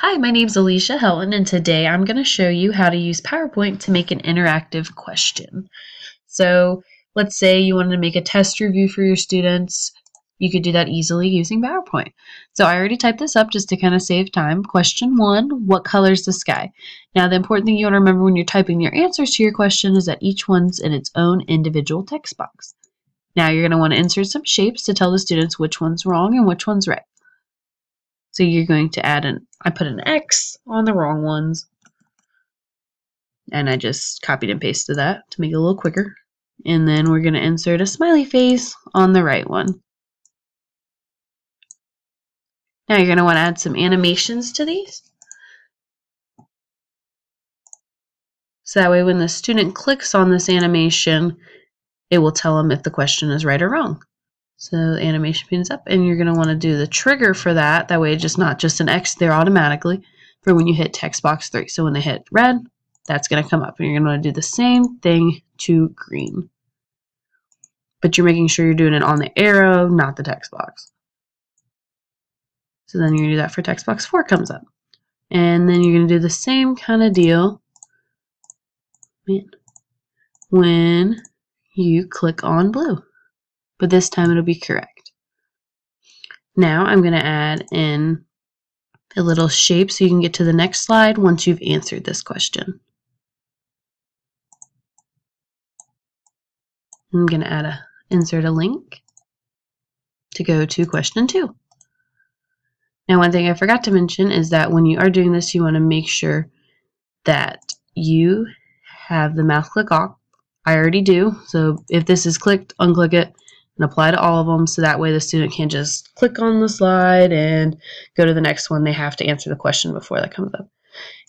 Hi, my name's Alicia Helen, and today I'm going to show you how to use PowerPoint to make an interactive question. So let's say you wanted to make a test review for your students. You could do that easily using PowerPoint. So I already typed this up just to kind of save time. Question 1, what color is the sky? Now the important thing you want to remember when you're typing your answers to your question is that each one's in its own individual text box. Now you're going to want to insert some shapes to tell the students which one's wrong and which one's right. So you're going to add I put an X on the wrong ones. And I just copied and pasted that to make it a little quicker. And then we're going to insert a smiley face on the right one. Now you're going to want to add some animations to these. So that way when the student clicks on this animation, it will tell them if the question is right or wrong. So the animation pins up, and you're going to want to do the trigger for that. That way it's just not just an X there automatically for when you hit text box 3. So when they hit red, that's going to come up, and you're going to want to do the same thing to green. But you're making sure you're doing it on the arrow, not the text box. So then you're going to do that for text box 4 comes up. And then you're going to do the same kind of deal when you click on blue. But this time it'll be correct. Now I'm going to add in a little shape so you can get to the next slide once you've answered this question. I'm going to insert a link to go to question 2. Now one thing I forgot to mention is that when you are doing this, you want to make sure that you have the mouse click off. I already do, so if this is clicked, unclick it and apply to all of them, so that way the student can't just click on the slide and go to the next one. They have to answer the question before that comes up.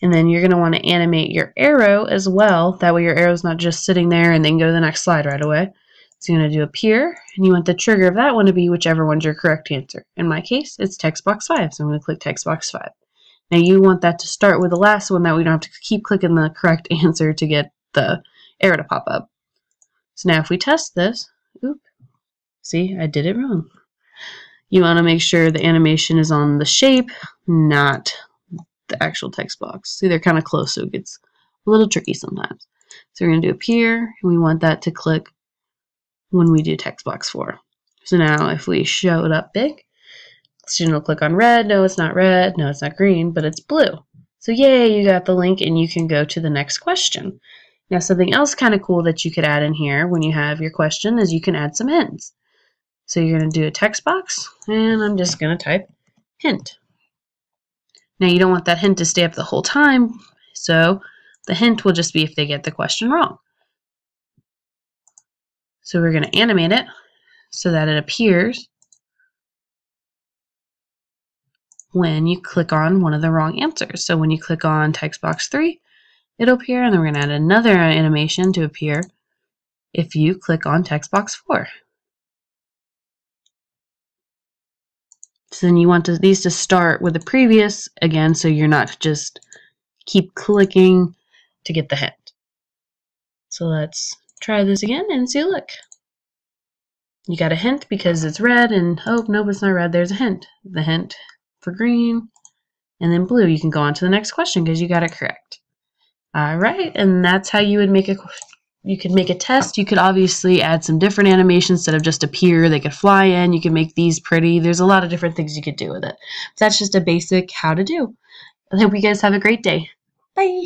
And then you're going to want to animate your arrow as well. That way your arrow is not just sitting there and then go to the next slide right away. So you're going to do appear, and you want the trigger of that one to be whichever one's your correct answer. In my case, it's text box 5, so I'm going to click text box 5. Now you want that to start with the last one, that we don't have to keep clicking the correct answer to get the arrow to pop up. So now if we test this, see, I did it wrong. You want to make sure the animation is on the shape, not the actual text box. See, they're kind of close, so it gets a little tricky sometimes. So we're going to do appear, and we want that to click when we do text box 4. So now if we show it up big, the student will click on red. No, it's not red. No, it's not green, but it's blue. So yay, you got the link, and you can go to the next question. Now something else kind of cool that you could add in here when you have your question is you can add some hints. So you're going to do a text box, and I'm just going to type hint. Now you don't want that hint to stay up the whole time, so the hint will just be if they get the question wrong. So we're going to animate it so that it appears when you click on one of the wrong answers. So when you click on text box 3, it'll appear, and then we're going to add another animation to appear if you click on text box 4. So then you want these to start with the previous again, so you're not just keep clicking to get the hint. So let's try this again and see, look. You got a hint because it's red, and oh, nope, it's not red, there's a hint. The hint for green, and then blue. You can go on to the next question because you got it correct. All right, and that's how you would make you could make a test. You could obviously add some different animations instead of just appear. They could fly in. You can make these pretty. There's a lot of different things you could do with it. So that's just a basic how to do. I hope you guys have a great day. Bye.